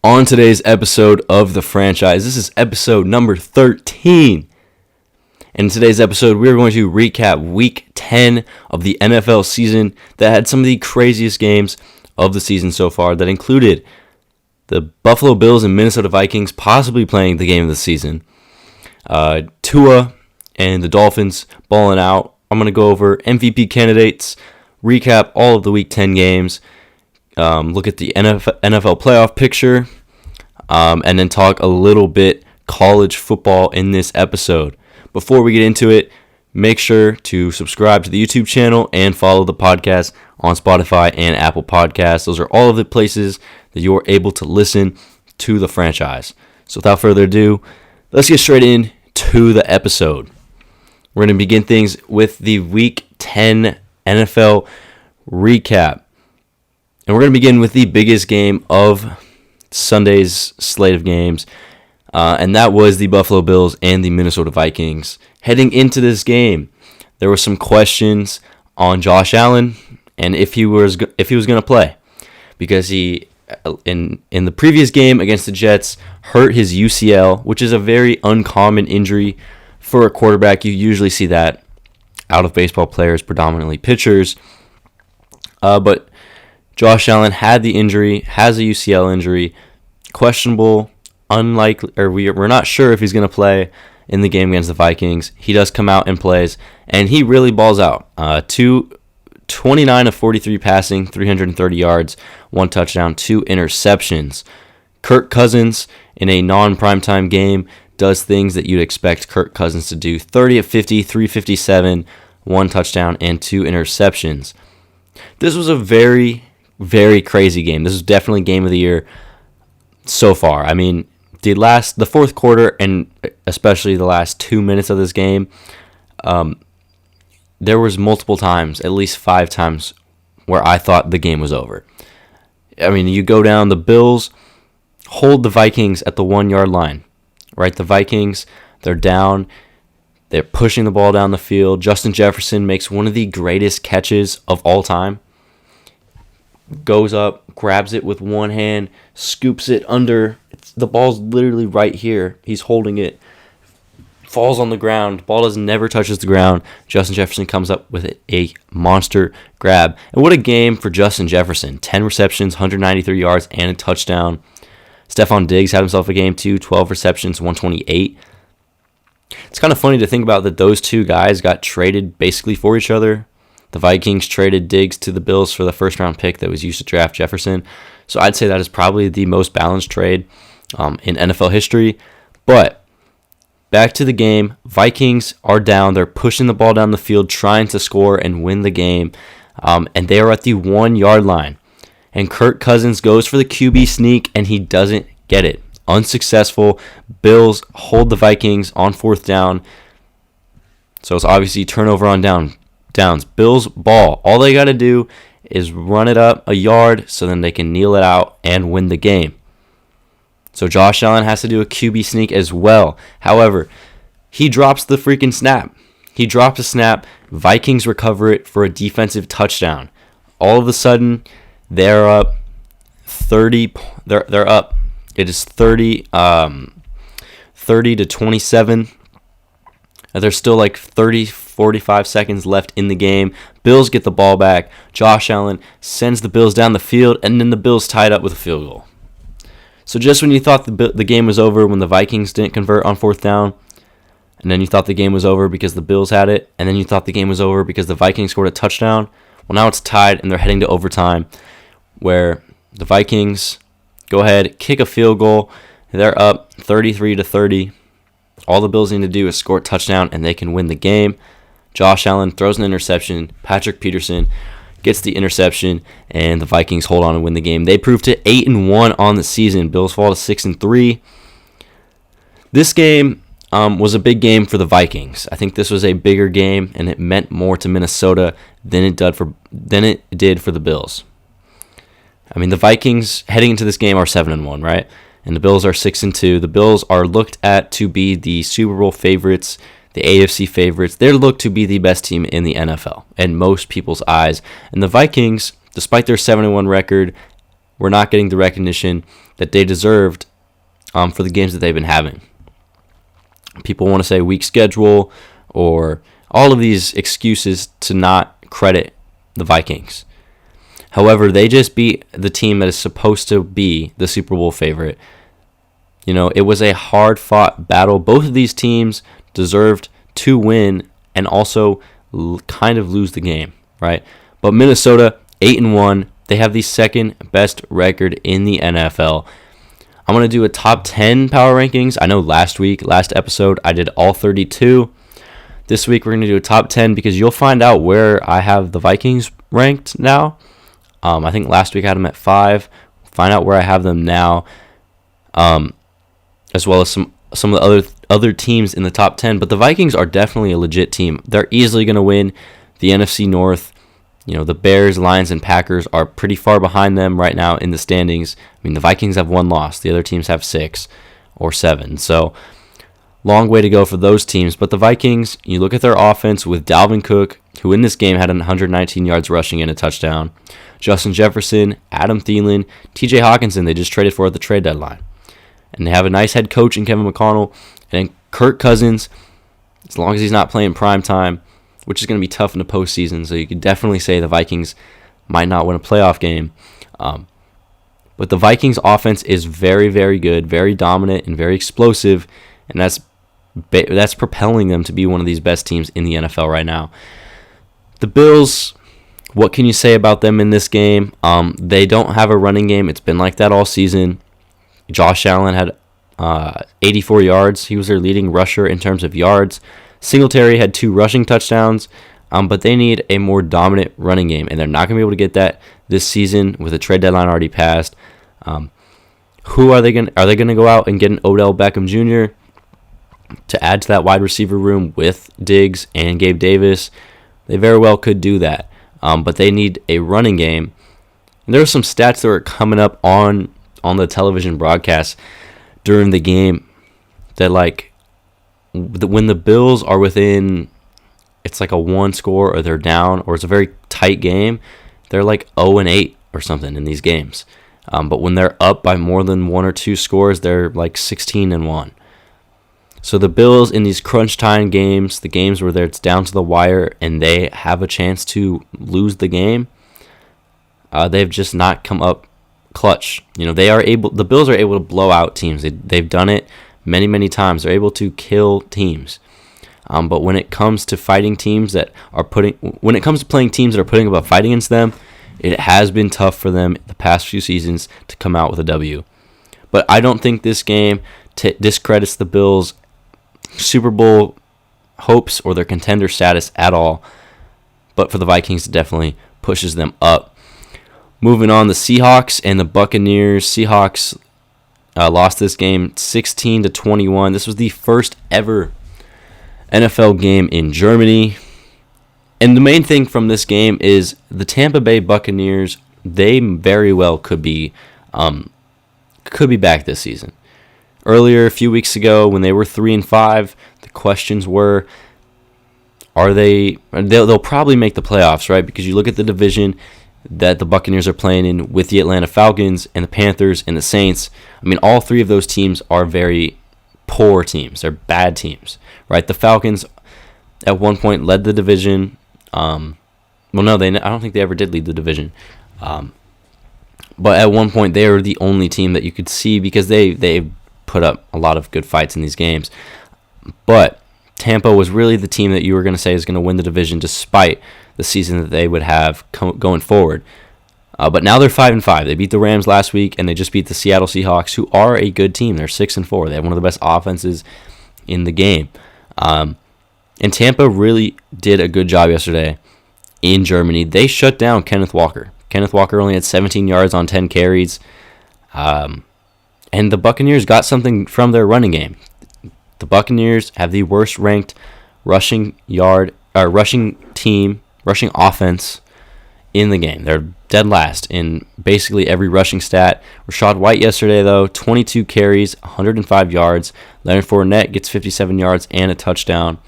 On today's episode of The Franchise, this is episode number 13. In today's episode, we're going to recap Week 10 of the NFL season that had some of the craziest games of the season so far that included the Buffalo Bills and Minnesota Vikings possibly playing the game of the season, Tua and the Dolphins balling out. I'm going to go over MVP candidates, recap all of the Week 10 games, look at the NFL playoff picture, and then talk a little bit college football in this episode. Before we get into it, make sure to subscribe to the YouTube channel and follow the podcast on Spotify and Apple Podcasts. Those are all of the places that you are able to listen to the franchise. So without further ado, let's get straight into the episode. We're going to begin things with the Week 10 NFL recap. And we're going to begin with the biggest game of Sunday's slate of games, and that was the Buffalo Bills and the Minnesota Vikings. Heading into this game, there were some questions on Josh Allen and if he was going to play, because he in the previous game against the Jets hurt his UCL, which is a very uncommon injury for a quarterback. You usually see that out of baseball players, predominantly pitchers, but Josh Allen had the injury, has a UCL injury, questionable, unlikely, or we're not sure if he's going to play in the game against the Vikings. He does come out and plays, and he really balls out. 29 of 43 passing, 330 yards, 1 touchdown, 2 interceptions. Kirk Cousins, in a non-primetime game, does things that you'd expect Kirk Cousins to do. 30 of 50, 357, 1 touchdown, and 2 interceptions. This was a very crazy game. This is definitely game of the year so far. I mean, the fourth quarter and especially the last 2 minutes of this game, there was multiple times, at least 5 times, where I thought the game was over. I mean, you go down, the Bills hold the Vikings at the 1-yard line, right? The Vikings, they're down. They're pushing the ball down the field. Justin Jefferson makes one of the greatest catches of all time. Goes up, grabs it with one hand, scoops it under. The ball's literally right here. He's holding it. Falls on the ground. Ball never touches the ground. Justin Jefferson comes up with a monster grab. And what a game for Justin Jefferson. 10 receptions, 193 yards, and a touchdown. Stephon Diggs had himself a game too. 12 receptions, 128. It's kind of funny to think about that those two guys got traded basically for each other. The Vikings traded Diggs to the Bills for the first-round pick that was used to draft Jefferson. So I'd say that is probably the most balanced trade in NFL history. But back to the game. Vikings are down. They're pushing the ball down the field, trying to score and win the game. And they are at the 1-yard line. And Kirk Cousins goes for the QB sneak, and he doesn't get it. Unsuccessful. Bills hold the Vikings on 4th down. So it's obviously turnover on downs. Bills ball. All they got to do is run it up a yard so then they can kneel it out and win the game. So Josh Allen has to do a QB sneak as well. However, he drops the freaking snap. He drops a snap. Vikings recover it for a defensive touchdown. All of a sudden, they're up 30. They're up. It is 30 to 27. There's still like 45 seconds left in the game. Bills get the ball back. Josh Allen sends the Bills down the field, and then the Bills tied up with a field goal. So just when you thought the game was over when the Vikings didn't convert on 4th down, and then you thought the game was over because the Bills had it, and then you thought the game was over because the Vikings scored a touchdown, well, now it's tied, and they're heading to overtime, where the Vikings go ahead, kick a field goal. They're up 33 to 30. All the Bills need to do is score a touchdown, and they can win the game. Josh Allen throws an interception. Patrick Peterson gets the interception, and the Vikings hold on and win the game. They prove to 8-1 on the season. Bills fall to 6-3. This game was a big game for the Vikings. I think this was a bigger game, and it meant more to Minnesota than it did for the Bills. I mean, the Vikings heading into this game are 7-1, right? And the Bills are 6-2. The Bills are looked at to be the Super Bowl favorites, the AFC favorites. They're looked to be the best team in the NFL in most people's eyes. And the Vikings, despite their 7-1 record, were not getting the recognition that they deserved for the games that they've been having. People want to say weak schedule or all of these excuses to not credit the Vikings. However, they just beat the team that is supposed to be the Super Bowl favorite. It was a hard-fought battle. Both of these teams deserved to win and also kind of lose the game, right? But Minnesota, 8-1, they have the second best record in the NFL. I'm going to do a top 10 power rankings. I know last episode, I did all 32. This week, we're going to do a top 10 because you'll find out where I have the Vikings ranked now. I think last week I had them at 5. Find out where I have them now, as well as some of the other teams in the top 10. But the Vikings are definitely a legit team. They're easily going to win the NFC North. The Bears, Lions, and Packers are pretty far behind them right now in the standings. The Vikings have 1 loss. The other teams have 6 or 7. So, long way to go for those teams. But the Vikings, you look at their offense with Dalvin Cook, who in this game had 119 yards rushing and a touchdown. Justin Jefferson, Adam Thielen, TJ Hawkinson, they just traded for at the trade deadline. And they have a nice head coach in Kevin McConnell. And Kirk Cousins, as long as he's not playing prime time, which is going to be tough in the postseason. So you could definitely say the Vikings might not win a playoff game. But the Vikings offense is very, very good, very dominant, and very explosive. And that's propelling them to be one of these best teams in the NFL right now. The Bills, what can you say about them in this game? They don't have a running game. It's been like that all season. Josh Allen had 84 yards. He was their leading rusher in terms of yards. Singletary had 2 rushing touchdowns, but they need a more dominant running game, and they're not going to be able to get that this season with the trade deadline already passed. Who are they going? Are they going to go out and get an Odell Beckham Jr. to add to that wide receiver room with Diggs and Gabe Davis? They very well could do that, but they need a running game. And there were some stats that were coming up on the television broadcast during the game that when the Bills are within, it's like a 1 score or they're down or it's a very tight game, they're like 0-8 or something in these games. But when they're up by more than 1 or 2 scores, they're like 16-1. So the Bills in these crunch time games, the games where it's down to the wire and they have a chance to lose the game, they've just not come up clutch. The Bills are able to blow out teams. They've done it many, many times. They're able to kill teams. But when it comes to fighting teams that are playing teams that are putting up a fight against them, it has been tough for them the past few seasons to come out with a W. But I don't think this game discredits the Bills' Super Bowl hopes or their contender status at all. But for the Vikings, it definitely pushes them up. Moving on, the Seahawks and the Buccaneers. Seahawks lost this game 16-21. This was the first ever NFL game in Germany. And the main thing from this game is the Tampa Bay Buccaneers, they very well could be back this season. Earlier, a few weeks ago, when they were 3-5, the questions were, they'll probably make the playoffs, right? Because you look at the division that the Buccaneers are playing in with the Atlanta Falcons and the Panthers and the Saints. All 3 of those teams are very poor teams. They're bad teams, right? The Falcons at one point led the division. I don't think they ever did lead the division. But at one point, they were the only team that you could see because they put up a lot of good fights in these games. But Tampa was really the team that you were going to say is going to win the division despite the season that they would have going forward. But now they're 5-5. They beat the Rams last week, and they just beat the Seattle Seahawks, who are a good team. They're 6-4. They have one of the best offenses in the game. And Tampa really did a good job yesterday in Germany. They shut down Kenneth Walker. Kenneth Walker only had 17 yards on 10 carries. And the Buccaneers got something from their running game. The Buccaneers have the worst ranked rushing offense in the game. They're dead last in basically every rushing stat. Rashad White yesterday, though, 22 carries, 105 yards. Leonard Fournette gets 57 yards and a touchdown.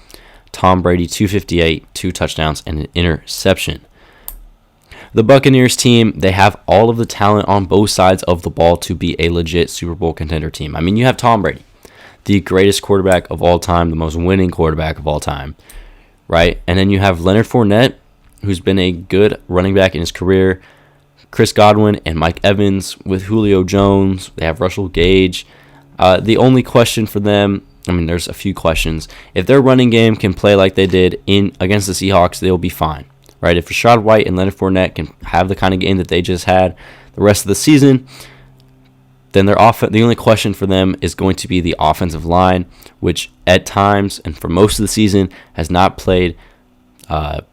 Tom Brady, 258, 2 touchdowns, and an interception. The Buccaneers team, they have all of the talent on both sides of the ball to be a legit Super Bowl contender team. I mean, you have Tom Brady, the greatest quarterback of all time, the most winning quarterback of all time, right? And then you have Leonard Fournette, who's been a good running back in his career, Chris Godwin and Mike Evans with Julio Jones. They have Russell Gage. The only question for them, I mean, there's a few questions. If their running game can play like they did against the Seahawks, they'll be fine. Right, if Rashad White and Leonard Fournette can have the kind of game that they just had the rest of the season, then the only question for them is going to be the offensive line, which at times and for most of the season has not played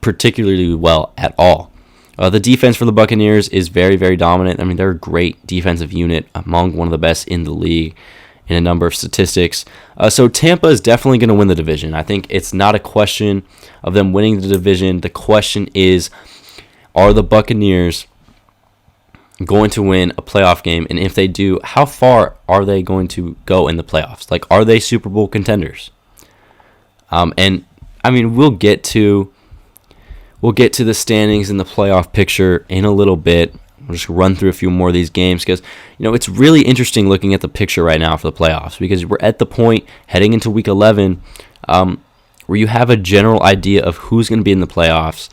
particularly well at all. The defense for the Buccaneers is very, very dominant. I mean, they're a great defensive unit, among one of the best in the league in a number of statistics. So Tampa is definitely going to win the division. I think it's not a question of them winning the division. The question is, are the Buccaneers going to win a playoff game? And if they do, how far are they going to go in the playoffs? Like, are they Super Bowl contenders? And I mean, we'll get to the standings and the playoff picture in a little bit. We'll just run through a few more of these games because, it's really interesting looking at the picture right now for the playoffs because we're at the point heading into Week 11 where you have a general idea of who's going to be in the playoffs,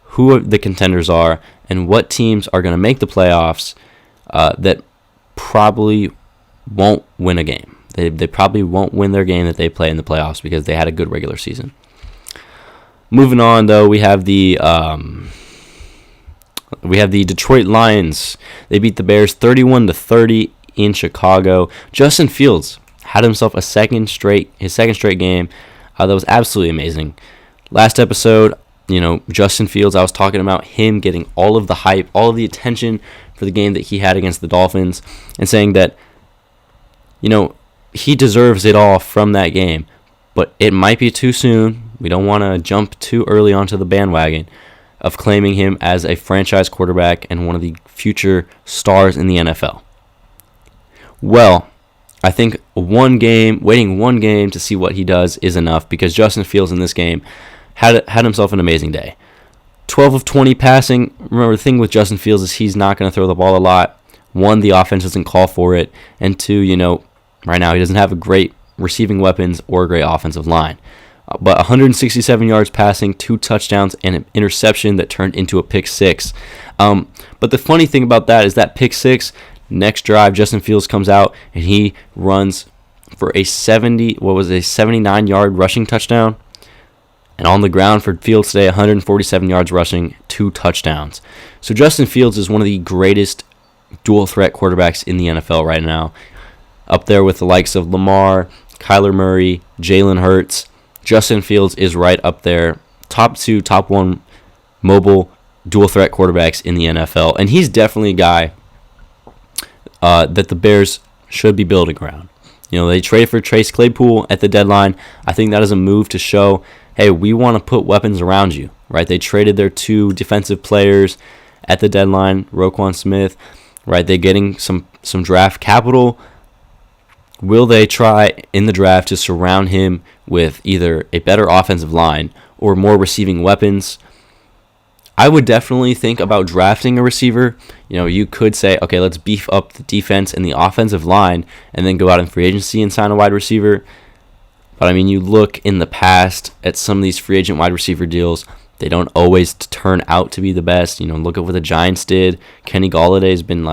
who the contenders are, and what teams are going to make the playoffs that probably won't win a game. They probably won't win their game that they play in the playoffs because they had a good regular season. Moving on, though, we have the Detroit Lions. They beat the Bears 31-30 in Chicago. Justin Fields had himself his second straight game. That was absolutely amazing. Last episode, Justin Fields, I was talking about him getting all of the hype, all of the attention for the game that he had against the Dolphins, and saying that, he deserves it all from that game. But it might be too soon. We don't want to jump too early onto the bandwagon of claiming him as a franchise quarterback and one of the future stars in the NFL. Well, I think waiting one game to see what he does is enough because Justin Fields in this game had himself an amazing day. 12 of 20 passing. Remember, the thing with Justin Fields is he's not going to throw the ball a lot. One, the offense doesn't call for it. And two, right now he doesn't have a great receiving weapons or a great offensive line. But 167 yards passing, 2 touchdowns, and an interception that turned into a pick six. But the funny thing about that is that pick six, next drive, Justin Fields comes out and he runs for a 79-yard rushing touchdown. And on the ground for Fields today, 147 yards rushing, 2 touchdowns. So Justin Fields is one of the greatest dual-threat quarterbacks in the NFL right now. Up there with the likes of Lamar, Kyler Murray, Jalen Hurts. Justin Fields is right up there. Top 2, top 1 mobile dual-threat quarterbacks in the NFL. And he's definitely a guy that the Bears should be building around. They traded for Chase Claypool at the deadline. I think that is a move to show, hey, we want to put weapons around you, right? They traded their 2 defensive players at the deadline, Roquan Smith, right? They're getting some draft capital. Will they try in the draft to surround him with either a better offensive line or more receiving weapons? I would definitely think about drafting a receiver. You could say, okay, let's beef up the defense and the offensive line and then go out in free agency and sign a wide receiver. But, I mean, you look in the past at some of these free agent wide receiver deals, they don't always turn out to be the best. Look at what the Giants did. Kenny Golladay has been,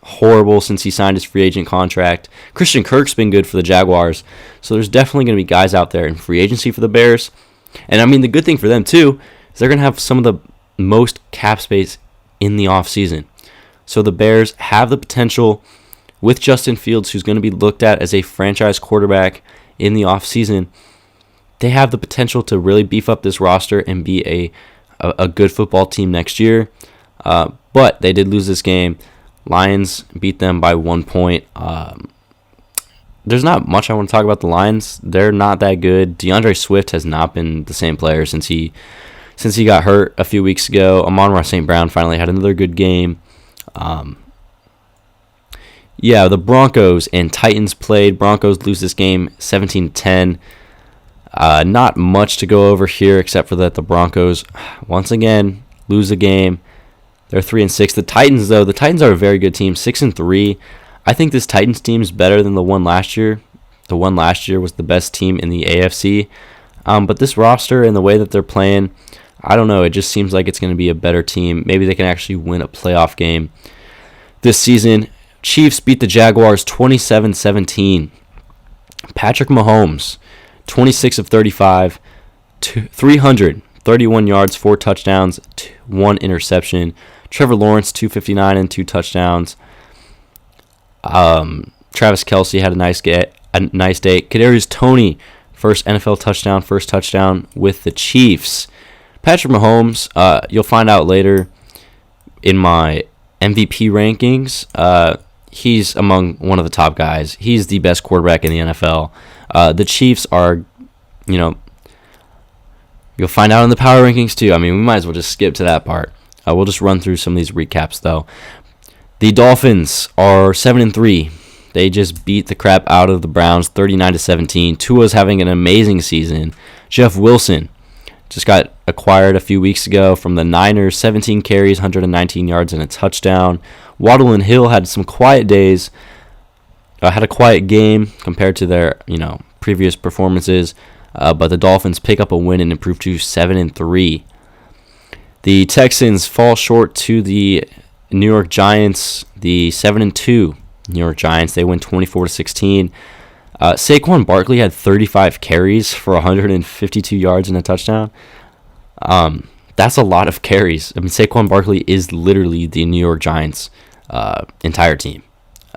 horrible since he signed his free agent contract. Christian Kirk's been good for the Jaguars. So there's definitely going to be guys out there in free agency for the Bears. And, I mean, the good thing for them, too, is they're going to have some of the most cap space in the offseason. So the Bears have the potential with Justin Fields, who's going to be looked at as a franchise quarterback in the offseason. They have the potential to really beef up this roster and be a good football team next year. But they did lose this game. Lions beat them by 1 point. There's not much I want to talk about the Lions. They're not that good. DeAndre Swift has not been the same player since he got hurt a few weeks ago. Amon-Ra St. Brown finally had another good game. The Broncos and Titans played. Broncos lose this game 17-10. Not much to go over here except for that the Broncos once again lose the game. They're 3-6. The Titans, though, the Titans are a very good team, 6-3. I think this Titans team is better than the one last year. The one last year was the best team in the AFC. But this roster and the way that they're playing, I don't know. It just seems like it's going to be a better team. Maybe they can actually win a playoff game this season. Chiefs beat the Jaguars 27-17. Patrick Mahomes, 26 of 35, 331 yards, 4 touchdowns, 1 interception. Trevor Lawrence, 259 and 2 touchdowns. Travis Kelce had a nice day. Kadarius Toney, first NFL touchdown, first touchdown with the Chiefs. Patrick Mahomes, you'll find out later in my MVP rankings. He's among one of the top guys. He's the best quarterback in the NFL. The Chiefs are, you'll find out in the power rankings too. I mean, we might as well just skip to that part. We'll just run through some of these recaps though. The Dolphins are 7-3. They just beat the crap out of the Browns 39-17. Tua's having an amazing season. Jeff Wilson just got acquired a few weeks ago from the Niners. 17 carries, 119 yards, and a touchdown. Waddle and Hill had some quiet days. Had a quiet game compared to their previous performances. But the Dolphins pick up a win and improve to 7-3. The Texans fall short to the New York Giants. The 7-2 New York Giants. They win 24-16. Saquon Barkley had 35 carries for 152 yards and a touchdown. That's a lot of carries. I mean, Saquon Barkley is literally the New York Giants' entire team.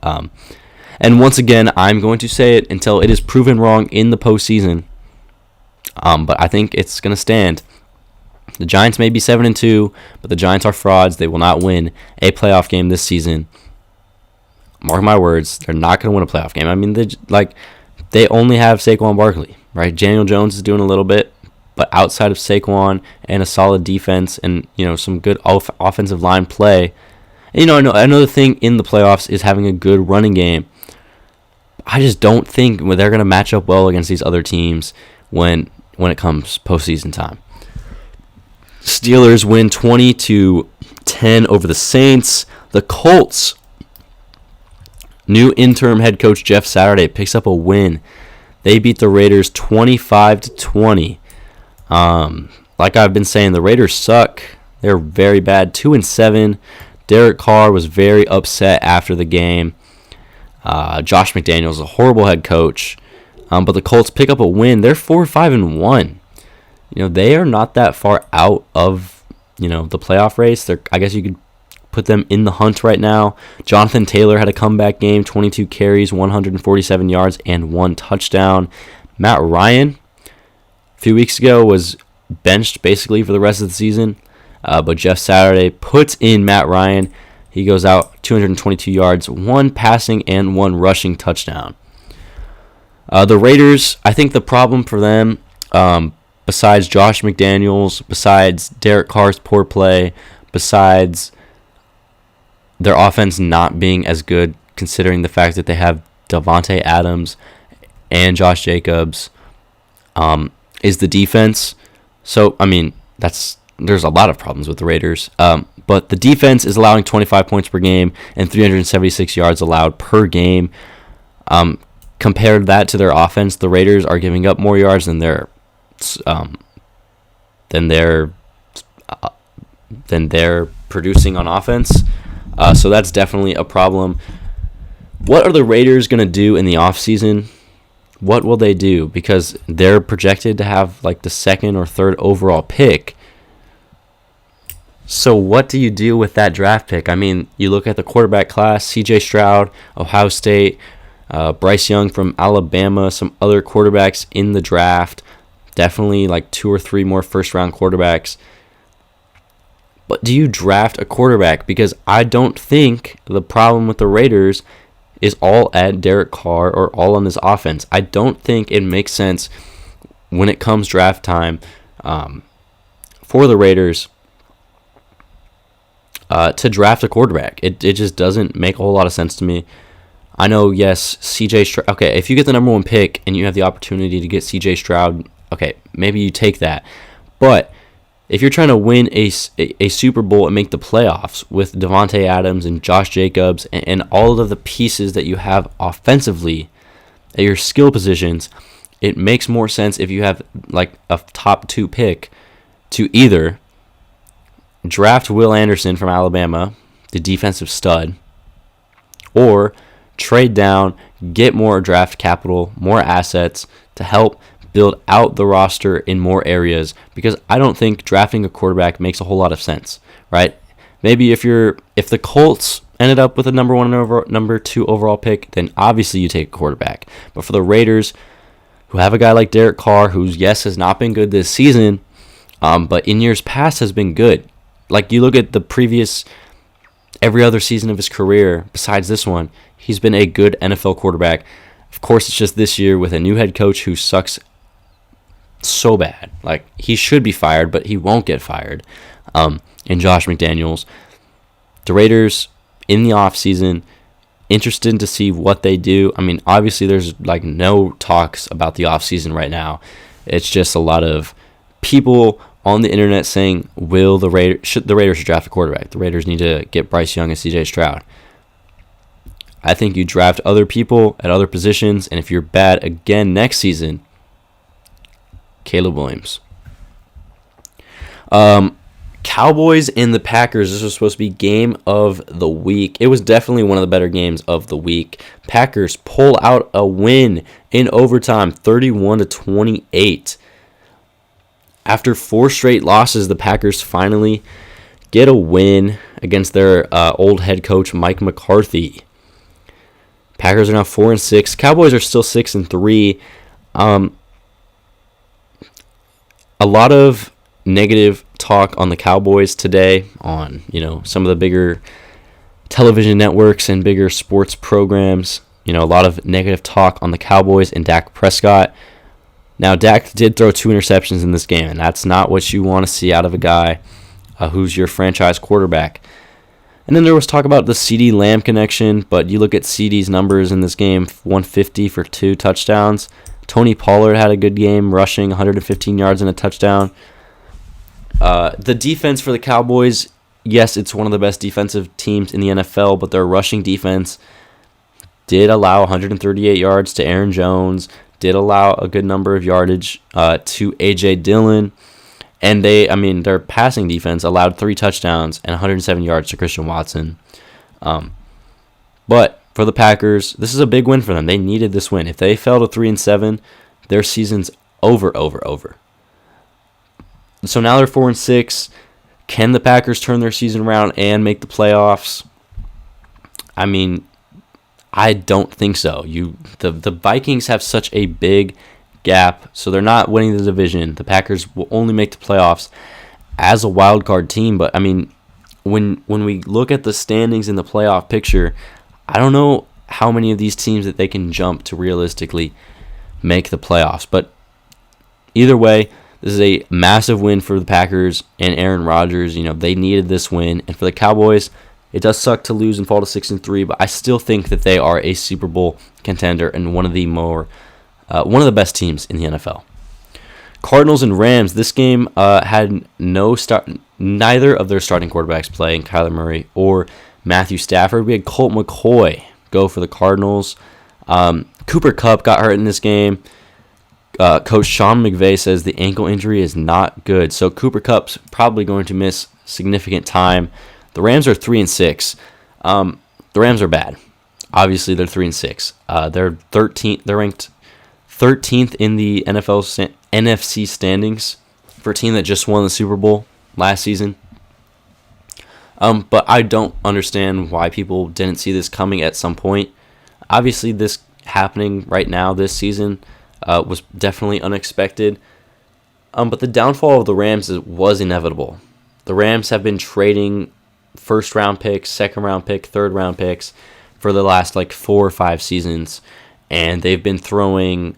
And once again, I'm going to say it until it is proven wrong in the postseason. But I think it's going to stand. The Giants may be 7-2, but the Giants are frauds. They will not win a playoff game this season. Mark my words, they're not going to win a playoff game. I mean, they only have Saquon Barkley, right? Daniel Jones is doing a little bit, but outside of Saquon and a solid defense and some good offensive line play, another thing in the playoffs is having a good running game. I just don't think they're going to match up well against these other teams when it comes postseason time. Steelers win 20-10 over the Saints. The Colts, new interim head coach Jeff Saturday picks up a win. They beat the Raiders 25-20. Like I've been saying, the Raiders suck. They're very bad. 2-7. Derek Carr was very upset after the game. Josh McDaniels is a horrible head coach. But the Colts pick up a win. They're 4-5-1. They are not that far out of the playoff race. I guess you could put them in the hunt right now. Jonathan Taylor had a comeback game, 22 carries, 147 yards, and 1 touchdown. Matt Ryan, a few weeks ago, was benched basically for the rest of the season. But Jeff Saturday puts in Matt Ryan. He goes out 222 yards, 1 passing and 1 rushing touchdown. The Raiders, I think the problem for them, besides Josh McDaniels, besides Derek Carr's poor play, besides their offense not being as good, considering the fact that they have Davante Adams and Josh Jacobs, is the defense. So, I mean, there's a lot of problems with the Raiders. But the defense is allowing 25 points per game and 376 yards allowed per game. Compared that to their offense, the Raiders are giving up more yards than they're producing on offense. So that's definitely a problem. What are the Raiders going to do in the offseason? What will they do? Because they're projected to have like the 2nd or 3rd overall pick. So what do you do with that draft pick? I mean, you look at the quarterback class, C.J. Stroud, Ohio State, Bryce Young from Alabama, some other quarterbacks in the draft. Definitely like 2 or 3 more first-round quarterbacks. But do you draft a quarterback? Because I don't think the problem with the Raiders is all at Derek Carr or all on this offense. I don't think it makes sense when it comes draft time for the Raiders to draft a quarterback. It just doesn't make a whole lot of sense to me. I know, yes, C.J. Stroud. Okay, if you get the number 1 pick and you have the opportunity to get C.J. Stroud, okay, maybe you take that. But if you're trying to win a Super Bowl and make the playoffs with Devontae Adams and Josh Jacobs and all of the pieces that you have offensively at your skill positions, it makes more sense if you have like a top 2 pick to either draft Will Anderson from Alabama, the defensive stud, or trade down, get more draft capital, more assets to help build out the roster in more areas, because I don't think drafting a quarterback makes a whole lot of sense, right? Maybe if the Colts ended up with a number 1 and number 2 overall pick, then obviously you take a quarterback. But for the Raiders, who have a guy like Derek Carr, who's, yes, has not been good this season, but in years past has been good. Like, you look at the previous, every other season of his career besides this one, he's been a good NFL quarterback. Of course, it's just this year with a new head coach who sucks so bad. Like, he should be fired, but he won't get fired. And Josh McDaniels. The Raiders, in the offseason, interested to see what they do. I mean, obviously, there's like no talks about the offseason right now. It's just a lot of people on the internet saying, the Raiders should draft a quarterback. The Raiders need to get Bryce Young and CJ Stroud. I think you draft other people at other positions, and if you're bad again next season, Caleb Williams. Cowboys and the Packers. This was supposed to be game of the week. It was definitely one of the better games of the week. Packers pull out a win in overtime, 31-28. After 4 straight losses, the Packers finally get a win against their old head coach, Mike McCarthy. Packers are now 4-6. Cowboys are still 6-3. A lot of negative talk on the Cowboys today on, some of the bigger television networks and bigger sports programs. A lot of negative talk on the Cowboys and Dak Prescott. Now, Dak did throw 2 interceptions in this game, and that's not what you want to see out of a guy who's your franchise quarterback. And then there was talk about the CeeDee Lamb connection, but you look at CeeDee's numbers in this game, 150 for 2 touchdowns. Tony Pollard had a good game, rushing 115 yards and a touchdown. The defense for the Cowboys, yes, it's one of the best defensive teams in the NFL, but their rushing defense did allow 138 yards to Aaron Jones, did allow a good number of yardage to A.J. Dillon, and their passing defense allowed 3 touchdowns and 107 yards to Christian Watson. But for the Packers, this is a big win for them. They needed this win. If they fell to 3-7, their season's over. So now they're 4-6. Can the Packers turn their season around and make the playoffs? I mean, I don't think so. The Vikings have such a big gap, so they're not winning the division. The Packers will only make the playoffs as a wild card team. But I mean, when we look at the standings in the playoff picture, I don't know how many of these teams that they can jump to realistically make the playoffs. But either way, this is a massive win for the Packers and Aaron Rodgers. They needed this win. And for the Cowboys, it does suck to lose and fall to 6-3, but I still think that they are a Super Bowl contender and one of the best teams in the NFL. Cardinals and Rams. This game had neither of their starting quarterbacks playing, Kyler Murray or Matthew Stafford. We had Colt McCoy go for the Cardinals. Cooper Kupp got hurt in this game. Coach Sean McVay says the ankle injury is not good, so Cooper Kupp's probably going to miss significant time. The Rams are 3-6. The Rams are bad. Obviously, they're 3-6. They're 13th. They're ranked 13th in the NFC standings for a team that just won the Super Bowl last season. But I don't understand why people didn't see this coming at some point. Obviously, this happening right now this season was definitely unexpected. But the downfall of the Rams was inevitable. The Rams have been trading first-round picks, second-round pick, third-round picks for the last 4 or 5 seasons, and they've been throwing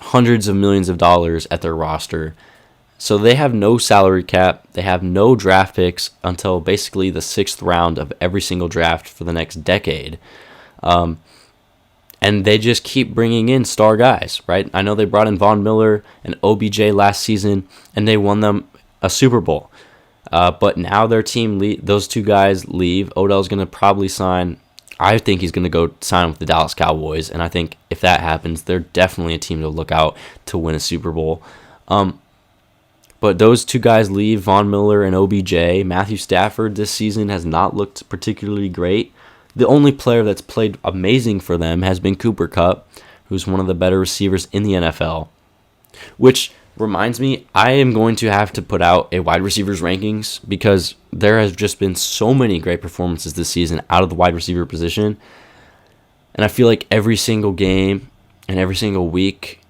hundreds of millions of dollars at their roster. So they have no salary cap. They have no draft picks until basically the 6th round of every single draft for the next decade. And they just keep bringing in star guys, right? I know they brought in Von Miller and OBJ last season, and they won them a Super Bowl. But now their team, those two guys leave. Odell's going to probably sign. I think he's going to go sign with the Dallas Cowboys, and I think if that happens, they're definitely a team to look out to win a Super Bowl. But those two guys leave, Von Miller and OBJ. Matthew Stafford this season has not looked particularly great. The only player that's played amazing for them has been Cooper Kupp, who's one of the better receivers in the NFL. Which reminds me, I am going to have to put out a wide receivers rankings because there has just been so many great performances this season out of the wide receiver position. And I feel like every single game and every single week,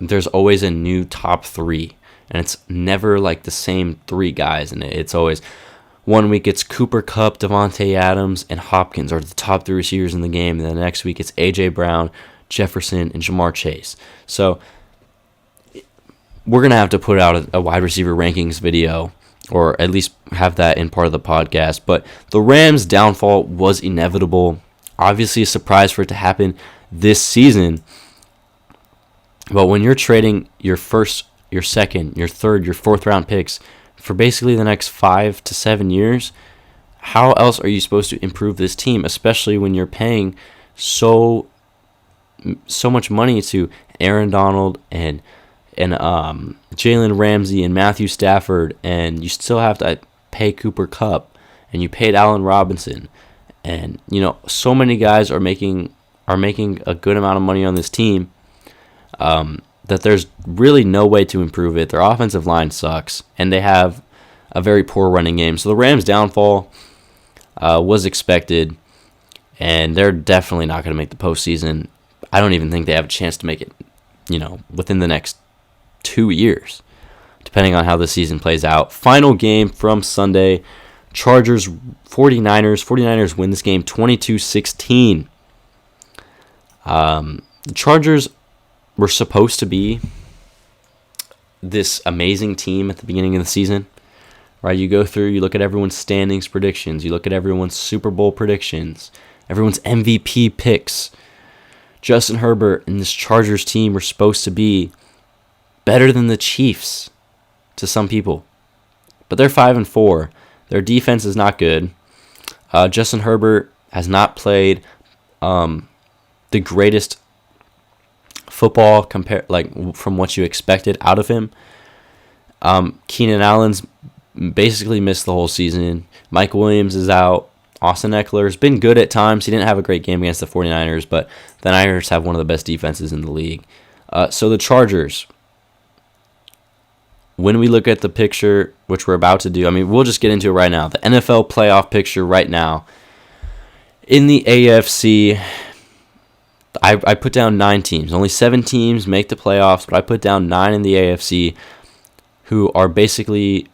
there's always a new top three. And it's never like the same three guys. And it's always, one week it's Cooper Kupp, Devontae Adams, and Hopkins are the top three receivers in the game. And the next week it's A.J. Brown, Jefferson, and Jamar Chase. So we're going to have to put out a wide receiver rankings video, or at least have that in part of the podcast. But the Rams' downfall was inevitable. Obviously a surprise for it to happen this season. But when you're trading your first, your second, your third, your fourth round picks for basically the next 5 to 7 years, how else are you supposed to improve this team, especially when you're paying so much money to Aaron Donald and Jalen Ramsey and Matthew Stafford, and you still have to pay Cooper Kupp, and you paid Allen Robinson, and so many guys are making a good amount of money on this team, that there's really no way to improve it. Their offensive line sucks, and they have a very poor running game. So the Rams' downfall was expected, and they're definitely not going to make the postseason. I don't even think they have a chance to make it, within the next 2 years, depending on how the season plays out. Final game from Sunday, Chargers 49ers. 49ers win this game 22-16. The Chargers were supposed to be this amazing team at the beginning of the season, right? You go through, you look at everyone's standings predictions, you look at everyone's Super Bowl predictions, everyone's MVP picks. Justin Herbert and this Chargers team were supposed to be better than the Chiefs to some people, but they're 5-4. Their defense is not good. Justin Herbert has not played the greatest football from what you expected out of him. Keenan Allen's basically missed the whole season. Mike Williams is out. Austin Eckler's been good at times. He didn't have a great game against the 49ers, but the Niners have one of the best defenses in the league. So the Chargers, when we look at the picture, which we're about to do, we'll just get into it right now. The NFL playoff picture right now. In the AFC, I put down 9 teams. Only 7 teams make the playoffs, but I put down 9 in the AFC who are basically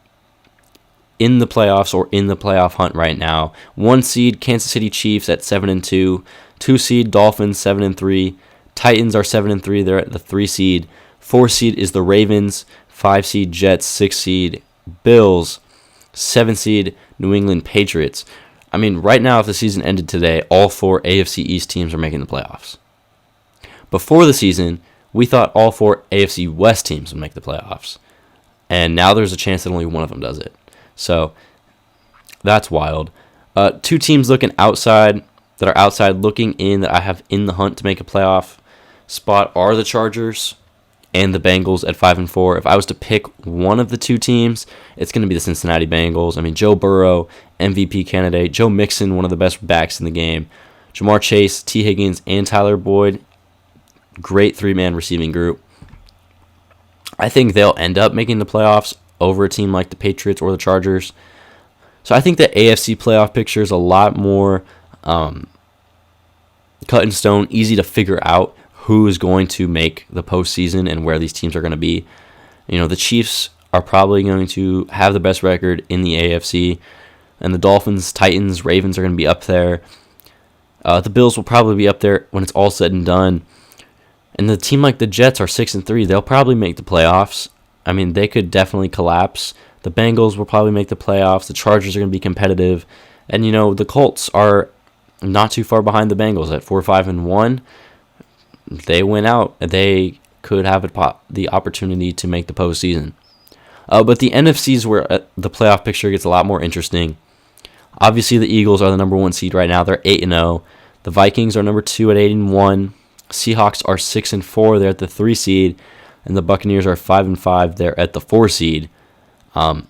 in the playoffs or in the playoff hunt right now. 1 seed, Kansas City Chiefs at 7-2. 2 seed, Dolphins 7-3. Titans are 7-3. They're at the 3 seed. 4 seed is the Ravens. 5 seed, Jets. 6 seed, Bills. 7 seed, New England Patriots. Right now, if the season ended today, all 4 AFC East teams are making the playoffs. Before the season, we thought all 4 AFC West teams would make the playoffs. And now there's a chance that only one of them does it. So that's wild. 2 teams that are outside looking in, that I have in the hunt to make a playoff spot, are the Chargers and the Bengals at 5-4. If I was to pick one of the 2 teams, it's going to be the Cincinnati Bengals. Joe Burrow, MVP candidate. Joe Mixon, one of the best backs in the game. Jamar Chase, T. Higgins, and Tyler Boyd. Great 3-man receiving group. I think they'll end up making the playoffs over a team like the Patriots or the Chargers. So I think the AFC playoff picture is a lot more cut in stone, easy to figure out who is going to make the postseason and where these teams are going to be. The Chiefs are probably going to have the best record in the AFC, and the Dolphins, Titans, Ravens are going to be up there. The Bills will probably be up there when it's all said and done. And the team like the Jets are 6-3. They'll probably make the playoffs. They could definitely collapse. The Bengals will probably make the playoffs. The Chargers are going to be competitive. And, the Colts are not too far behind the Bengals at 4-5-1. They win out. They could have the opportunity to make the postseason. But the NFC is where the playoff picture gets a lot more interesting. Obviously, the Eagles are the number 1 seed right now. They're 8-0. The Vikings are number 2 at 8-1. Seahawks are 6-4. They're at the 3 seed, and the Buccaneers are 5-5. They're at the 4 seed. And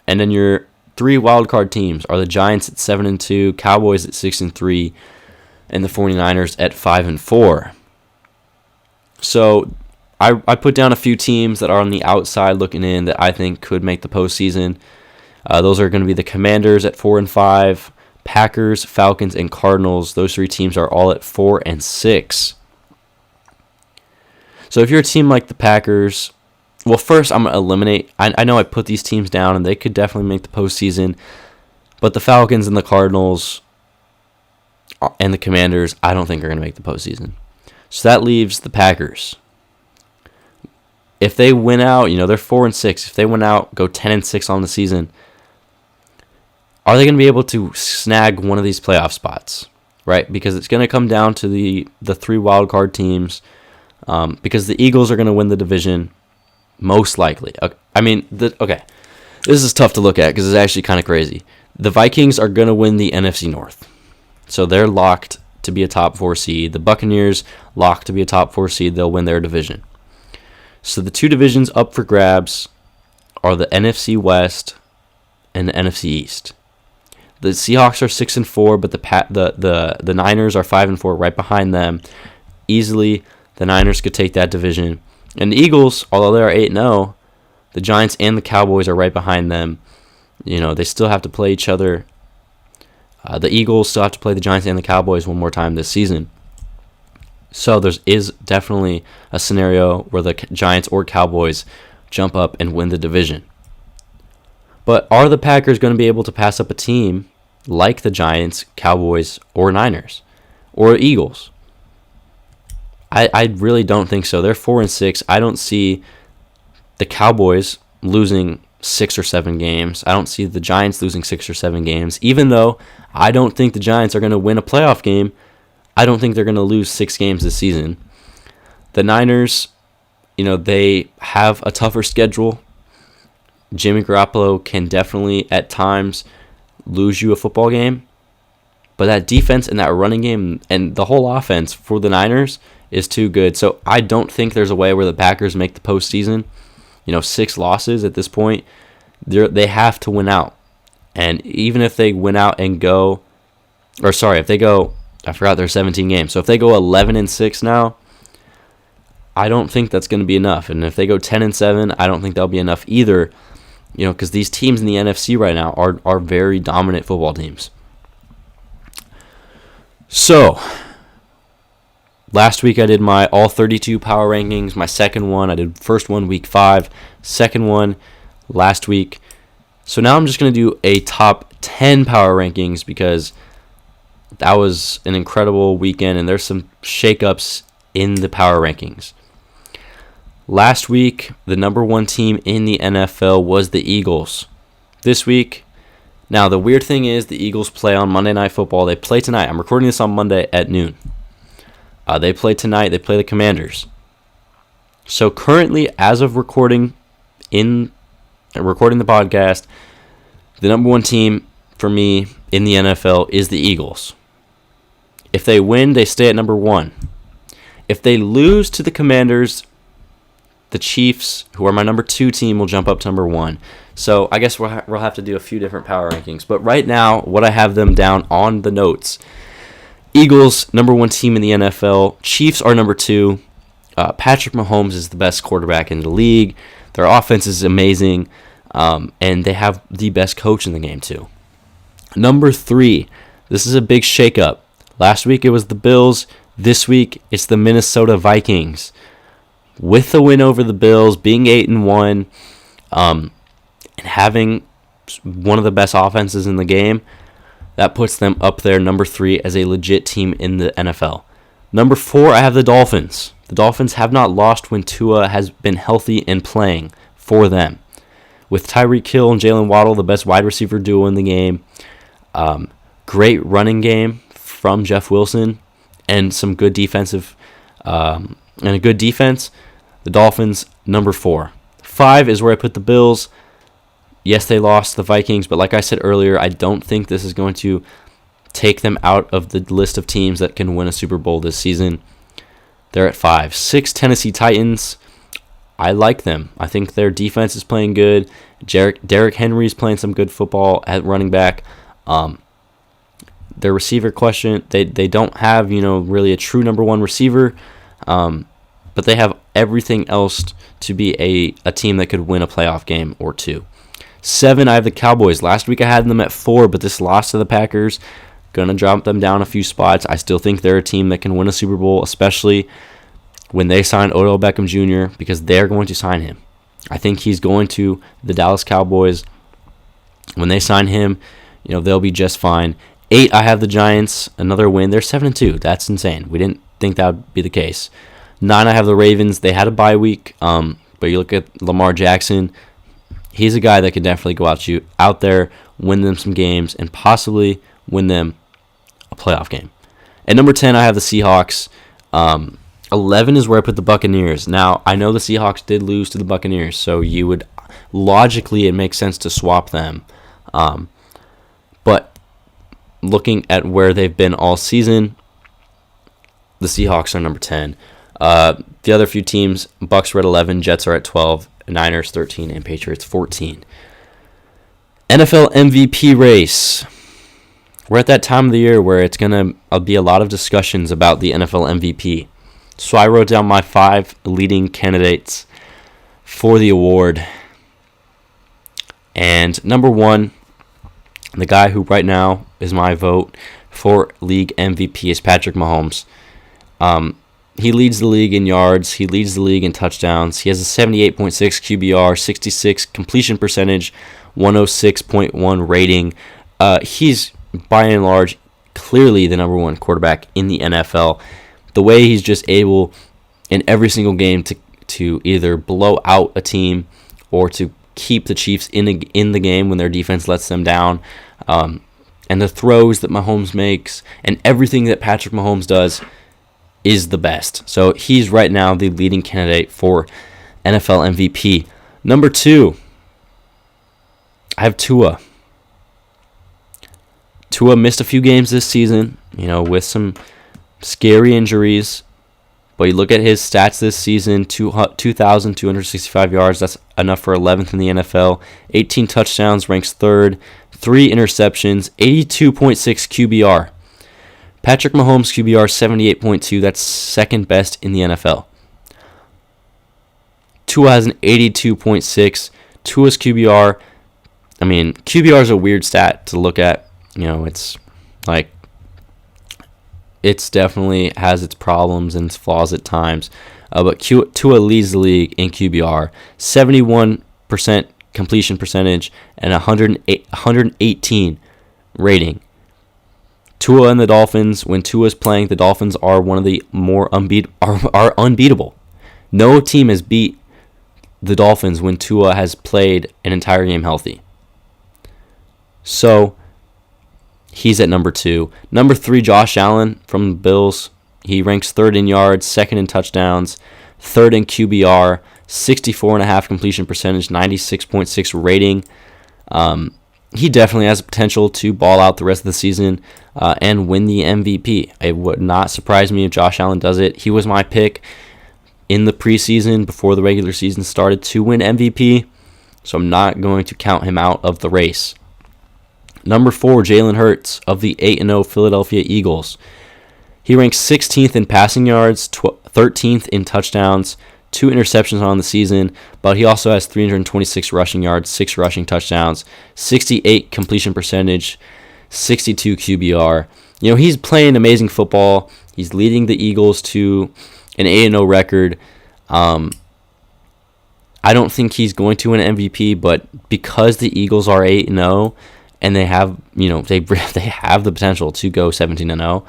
then your 3 wildcard teams are the Giants at 7-2, Cowboys at 6-3, and the 49ers at 5-4. So I put down a few teams that are on the outside looking in that I think could make the postseason. Those are going to be the Commanders at 4-5, Packers, Falcons, and Cardinals. Those 3 teams are all at 4-6. So if you're a team like the Packers, well, first I'm going to eliminate. I know I put these teams down, and they could definitely make the postseason. But the Falcons and the Cardinals and the Commanders, I don't think are going to make the postseason. So that leaves the Packers. If they win out, they're 4-6. If they win out, go 10-6 on the season, are they going to be able to snag one of these playoff spots? Right? Because it's going to come down to the 3 wildcard teams. Because the Eagles are going to win the division, most likely. Okay. This is tough to look at because it's actually kind of crazy. The Vikings are going to win the NFC North. So they're locked to be a top 4 seed. The Buccaneers locked to be a top 4 seed. They'll win their division. So the 2 divisions up for grabs are the NFC West and the NFC East. The Seahawks are 6-4, but the Niners are 5-4, right behind them. Easily, the Niners could take that division. And the Eagles, although they are 8-0, the Giants and the Cowboys are right behind them. They still have to play each other. The Eagles still have to play the Giants and the Cowboys one more time this season. So there is definitely a scenario where the Giants or Cowboys jump up and win the division. But are the Packers going to be able to pass up a team like the Giants, Cowboys, or Niners, or Eagles? I really don't think so. They're 4-6. I don't see the Cowboys losing 6 or 7 games. I don't see the Giants losing 6 or 7 games. Even though I don't think the Giants are going to win a playoff game, I don't think they're going to lose 6 games this season. The Niners, they have a tougher schedule. Jimmy Garoppolo can definitely, at times, lose you a football game. But that defense and that running game and the whole offense for the Niners is too good. So I don't think there's a way where the Packers make the postseason. 6 losses at this point, they have to win out. And even if they win out and if they go, I forgot there's 17 games. So if they go 11-6 now, I don't think that's going to be enough. And if they go 10-7, I don't think that'll be enough either. Because these teams in the NFC right now are very dominant football teams. So last week I did my all 32 power rankings. My second one, I did first one week 5, second one last week. So now I'm just going to do a top 10 power rankings because that was an incredible weekend and there's some shakeups in the power rankings. Last week, the number 1 team in the NFL was the Eagles. This week, now the weird thing is the Eagles play on Monday Night Football. They play tonight. I'm recording this on Monday at noon. They play tonight. They play the Commanders. So currently, as of recording the podcast, the number 1 team for me in the NFL is the Eagles. If they win, they stay at number 1. If they lose to the Commanders, the Chiefs, who are my number 2 team, will jump up to number 1. So I guess we'll have to do a few different power rankings. But right now, what I have them down on the notes: Eagles, number 1 team in the NFL. Chiefs are number 2. Patrick Mahomes is the best quarterback in the league. Their offense is amazing. And they have the best coach in the game, too. Number 3, this is a big shakeup. Last week, it was the Bills. This week, it's the Minnesota Vikings. With the win over the Bills, being 8-1, and having one of the best offenses in the game, that puts them up there, number 3, as a legit team in the NFL. Number 4, I have the Dolphins. The Dolphins have not lost when Tua has been healthy and playing for them. With Tyreek Hill and Jalen Waddle, the best wide receiver duo in the game. Great running game from Jeff Wilson and some good defensive and a good defense. The Dolphins, number 4. 5 is where I put the Bills. Yes, they lost the Vikings, but like I said earlier, I don't think this is going to take them out of the list of teams that can win a Super Bowl this season. They're at 5. 6, Tennessee Titans. I like them. I think their defense is playing good. Derrick Henry's playing some good football at running back. Their receiver question, they don't have, really a true number one receiver, but they have everything else to be a team that could win a playoff game or two. 7, I have the Cowboys. Last week I had them at 4, but this loss to the Packers, going to drop them down a few spots. I still think they're a team that can win a Super Bowl, especially when they sign Odell Beckham Jr., because they're going to sign him. I think he's going to the Dallas Cowboys. When they sign him, they'll be just fine. 8, I have the Giants. Another win. They're 7-2. That's insane. We didn't think that would be the case. 9, I have the Ravens. They had a bye week, but you look at Lamar Jackson. He's a guy that could definitely go out there, win them some games, and possibly win them a playoff game. At number 10, I have the Seahawks. 11 is where I put the Buccaneers. Now, I know the Seahawks did lose to the Buccaneers, so logically, it makes sense to swap them. But looking at where they've been all season, the Seahawks are number 10. The other few teams, Bucks are at 11, Jets are at 12, Niners 13, and Patriots 14. NFL MVP race. We're at that time of the year where it's going to be a lot of discussions about the NFL MVP. So I wrote down my 5 leading candidates for the award. And number 1, the guy who right now is my vote for league MVP is Patrick Mahomes. He leads the league in yards. He leads the league in touchdowns. He has a 78.6 QBR, 66 completion percentage, 106.1 rating. He's, by and large, clearly the number 1 quarterback in the NFL. The way he's just able in every single game to either blow out a team or to keep the Chiefs in the game when their defense lets them down, and the throws that Mahomes makes and everything that Patrick Mahomes does is the best. So he's right now the leading candidate for NFL MVP. Number 2, I have Tua. Tua missed a few games this season, with some scary injuries. But you look at his stats this season, 2,265 yards. That's enough for 11th in the NFL. 18 touchdowns, ranks 3rd. 3 interceptions, 82.6 QBR. Patrick Mahomes' QBR 78.2. That's second best in the NFL. Tua has an 82.6. Tua's QBR, QBR is a weird stat to look at. It's like, it's definitely has its problems and its flaws at times. But Tua leads the league in QBR. 71% completion percentage and 118 rating. Tua and the Dolphins, when Tua's playing, the Dolphins are one of the more are unbeatable. No team has beat the Dolphins when Tua has played an entire game healthy. So he's at number 2. Number 3, Josh Allen from the Bills. He ranks 3rd in yards, 2nd in touchdowns, 3rd in QBR, 64.5 completion percentage, 96.6 rating. He definitely has the potential to ball out the rest of the season and win the MVP. It would not surprise me if Josh Allen does it. He was my pick in the preseason before the regular season started to win MVP, so I'm not going to count him out of the race. Number 4, Jalen Hurts of the 8-0 Philadelphia Eagles. He ranks 16th in passing yards, 13th in touchdowns, 2 interceptions on the season, but he also has 326 rushing yards, 6 rushing touchdowns, 68 completion percentage, 62 QBR. He's playing amazing football. He's leading the Eagles to an 8-0 record. I don't think he's going to win an MVP, but because the Eagles are 8-0 and they have, they have the potential to go 17-0,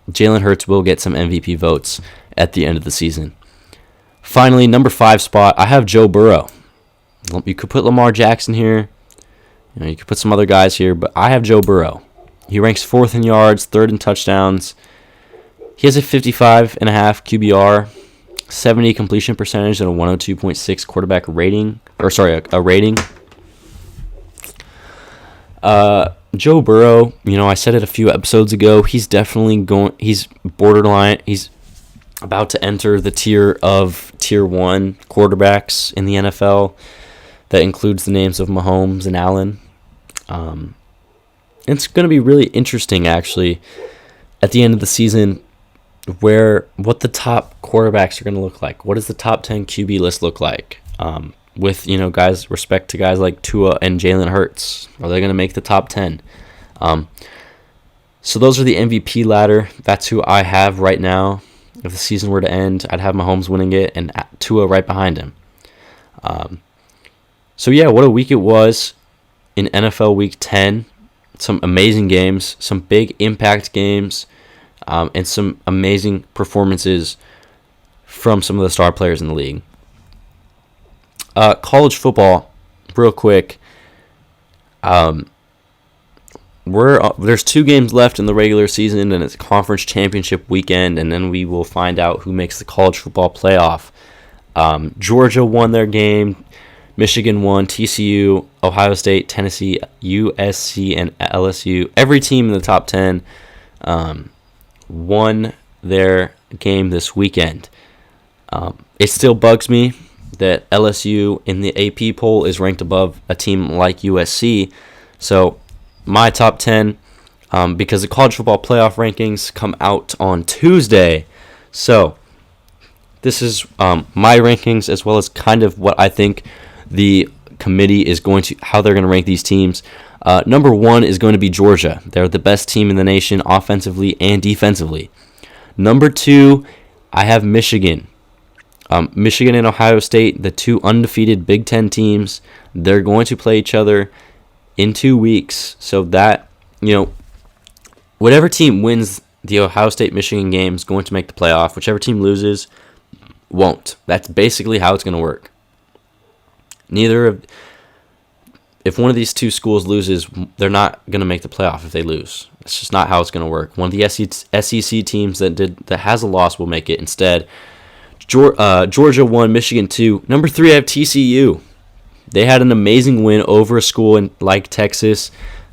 Jalen Hurts will get some MVP votes at the end of the season. Finally, number 5 spot, I have Joe Burrow. You could put Lamar Jackson here. You could put some other guys here, but I have Joe Burrow. He ranks 4th in yards, 3rd in touchdowns. He has a 55.5 QBR, 70 completion percentage, and a 102.6 quarterback rating. A rating. Joe Burrow, I said it a few episodes ago, he's borderline. He's about to enter the tier 1 quarterbacks in the NFL. That includes the names of Mahomes and Allen. It's going to be really interesting, actually, at the end of the season, what the top quarterbacks are going to look like. What does the top 10 QB list look like? With respect to guys like Tua and Jalen Hurts, are they going to make the top 10? So those are the MVP ladder. That's who I have right now. If the season were to end, I'd have Mahomes winning it and Tua right behind him. So yeah, what a week it was in NFL Week 10. Some amazing games, some big impact games, and some amazing performances from some of the star players in the league. College football, real quick. There's 2 games left in the regular season, and it's conference championship weekend, and then we will find out who makes the college football playoff. Georgia won their game. Michigan won. TCU, Ohio State, Tennessee, USC, and LSU. Every team in the top 10 won their game this weekend. It still bugs me that LSU in the AP poll is ranked above a team like USC. So my top 10, because the college football playoff rankings come out on Tuesday. So this is my rankings, as well as kind of what I think the committee is how they're going to rank these teams. Number 1 is going to be Georgia. They're the best team in the nation offensively and defensively. Number 2, I have Michigan. Michigan and Ohio State, the 2 undefeated Big Ten teams, they're going to play each other in 2 weeks. So that, whatever team wins the Ohio State-Michigan game is going to make the playoff. Whichever team loses won't. That's basically how it's going to work. If one of these 2 schools loses, they're not going to make the playoff if they lose. That's just not how it's going to work. One of the SEC teams that has a loss will make it instead. Georgia 1, Michigan 2. Number 3, I have TCU. They had an amazing win over a school like Texas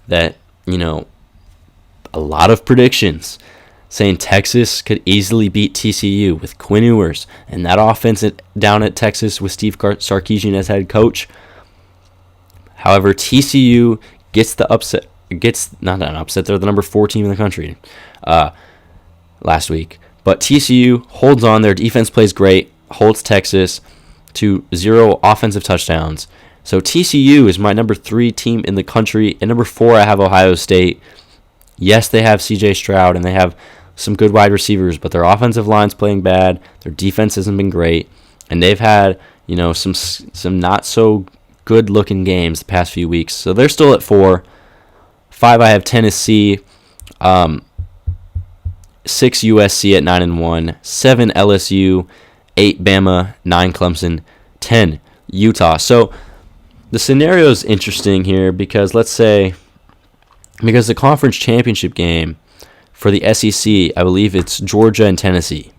that, a lot of predictions saying Texas could easily beat TCU with Quinn Ewers and that offense down at Texas with Steve Sarkisian as head coach. However, TCU gets the upset. Not an upset. They're the number 4 team in the country last week. But TCU holds on. Their defense plays great. Holds Texas to 0 offensive touchdowns. So TCU is my number 3 team in the country. And number 4, I have Ohio State. Yes, they have C.J. Stroud, and they have some good wide receivers, but their offensive line's playing bad. Their defense hasn't been great. And they've had, some not so good-looking games the past few weeks. So they're still at 4. 5, I have Tennessee. 6, USC at 9-1. 7, LSU. 8, Bama. 9, Clemson. 10, Utah. So the scenario is interesting here because the conference championship game for the SEC, I believe it's Georgia and Tennessee.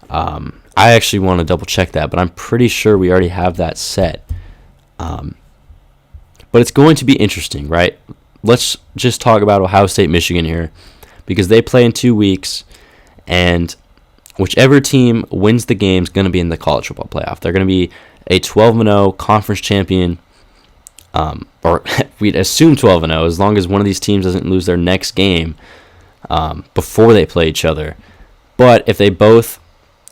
I actually want to double check that, but I'm pretty sure we already have that set. But it's going to be interesting, right? Let's just talk about Ohio State, Michigan here, because they play in 2 weeks, and whichever team wins the game is going to be in the college football playoff. They're going to be a 12-0 conference champion, or we'd assume 12-0 as long as one of these teams doesn't lose their next game before they play each other. But if they both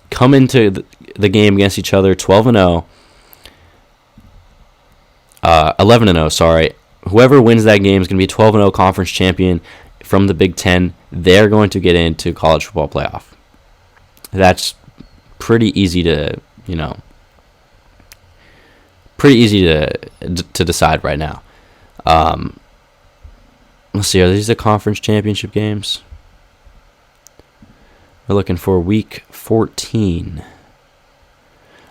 come into the game against each other 12-0, 11-0, sorry, whoever wins that game is going to be a 12-0 conference champion from the Big Ten. They're going to get into college football playoff. That's pretty easy to decide right now. Let's see, are these the conference championship games? We're looking for week 14.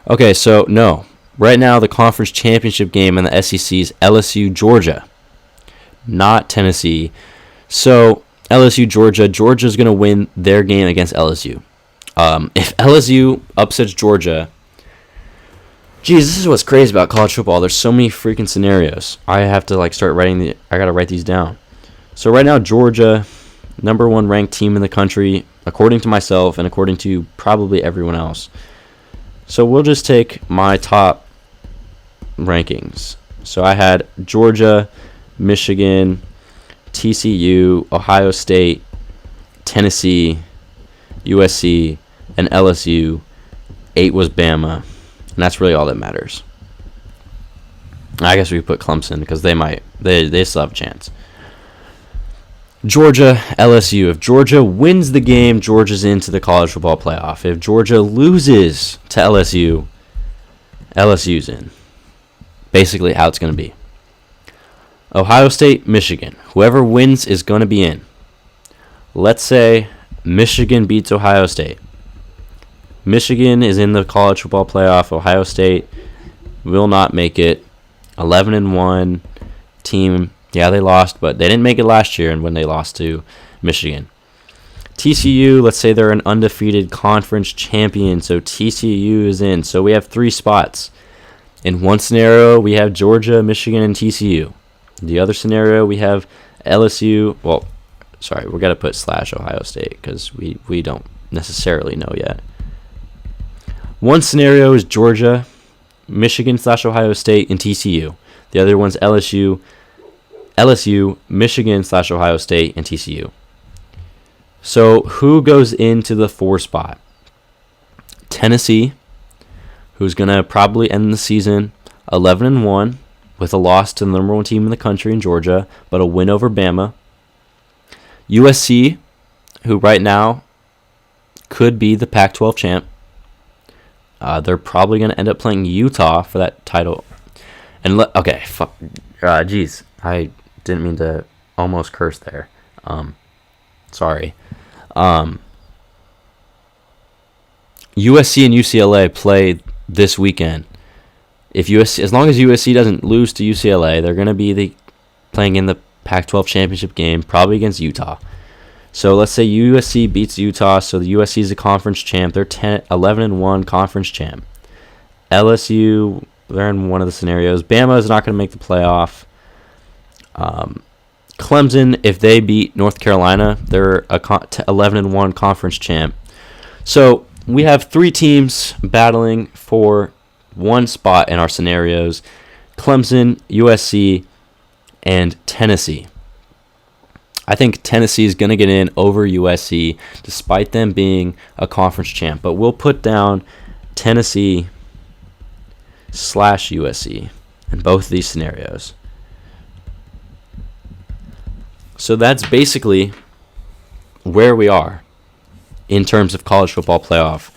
Okay, so no. Right now, the conference championship game in the SEC is LSU, Georgia, not Tennessee. So LSU, Georgia. Georgia's going to win their game against LSU. If LSU upsets Georgia, geez, this is what's crazy about college football. There's so many freaking scenarios. I have to start writing. I gotta write these down. So right now, Georgia, number 1 ranked team in the country, according to myself and according to probably everyone else. So we'll just take my top rankings. So I had Georgia, Michigan, TCU, Ohio State, Tennessee, USC, and LSU. 8 was Bama, and that's really all that matters. I guess we could put Clemson because they still have a chance. Georgia, LSU. If Georgia wins the game, Georgia's into the college football playoff. If Georgia loses to LSU, LSU's in. Basically how it's going to be. Ohio State, Michigan. Whoever wins is going to be in. Let's say Michigan beats Ohio State. Michigan is in the college football playoff. Ohio State will not make it. 11-1 team. Yeah, they lost, but they didn't make it last year and when they lost to Michigan. TCU, let's say they're an undefeated conference champion, so TCU is in. So we have 3 spots. In one scenario, we have Georgia, Michigan, and TCU. The other scenario, we have LSU. Well, sorry, we're going to put /Ohio State because we don't necessarily know yet. One scenario is Georgia, Michigan /Ohio State, and TCU. The other one's LSU, Michigan /Ohio State, and TCU. So who goes into the 4 spot? Tennessee, who's going to probably end the season 11-1 with a loss to the number 1 team in the country in Georgia, but a win over Bama. USC, who right now could be the Pac-12 champ. They're probably going to end up playing Utah for that title. And jeez, I didn't mean to almost curse there. Sorry. USC and UCLA play this weekend. As long as USC doesn't lose to UCLA, they're going to be playing in the Pac-12 championship game, probably against Utah. So let's say USC beats Utah, so the USC is a conference champ. They're 11-1 conference champ. LSU, they're in one of the scenarios. Bama is not going to make the playoff. Clemson, if they beat North Carolina, they're a 11-1 conference champ. So we have 3 teams battling for 1 spot in our scenarios: Clemson, USC, and Tennessee. I think Tennessee is going to get in over USC despite them being a conference champ. But we'll put down Tennessee /USC in both of these scenarios. So that's basically where we are in terms of college football playoff.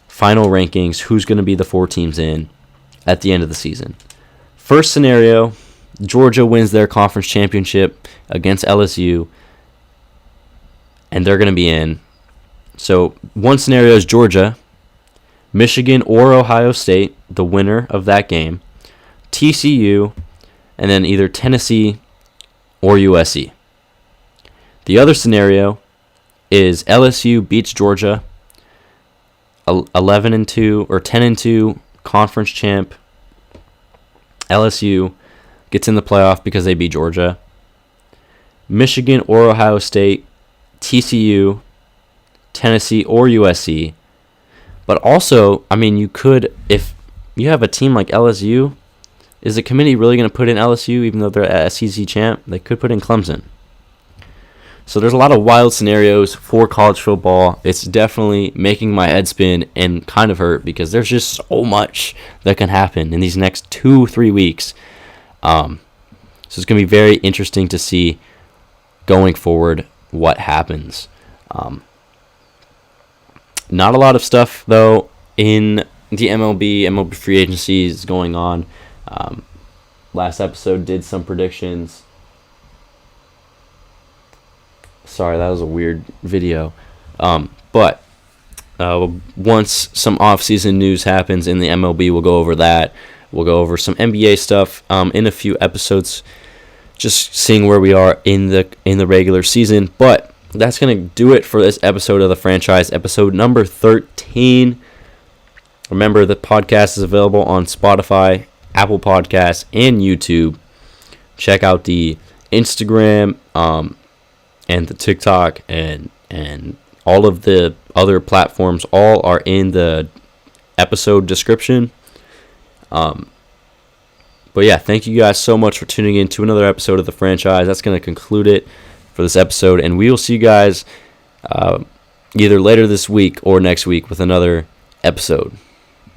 Final rankings, who's going to be the 4 teams in at the end of the season. First scenario, Georgia wins their conference championship against LSU, and they're going to be in. So one scenario is Georgia, Michigan, or Ohio State, the winner of that game, TCU, and then either Tennessee or USC. The other scenario is LSU beats Georgia, 11-2 or 10-2 conference champ. LSU gets in the playoff because they beat Georgia. Michigan or Ohio State, TCU, Tennessee, or USC. But also, I mean, you could, if you have a team like LSU, is the committee really going to put in LSU even though they're a SEC champ? They could put in Clemson. So there's a lot of wild scenarios for college football. It's definitely making my head spin and kind of hurt because there's just so much that can happen in these next 2-3 weeks. So it's going to be very interesting to see going forward what happens. Not a lot of stuff, though, in the MLB free agency is going on. Last episode did some predictions. Sorry, that was a weird video. But once some off-season news happens in the MLB, we'll go over that. We'll go over some NBA stuff in a few episodes, just seeing where we are in the regular season. But that's going to do it for this episode of the franchise, episode number 13. Remember, the podcast is available on Spotify, Apple Podcasts, and YouTube. Check out the Instagram and the TikTok and all of the other platforms. All are in the episode description. But yeah, thank you guys so much for tuning in to another episode of the franchise. That's going to conclude it for this episode, and we will see you guys either later this week or next week with another episode.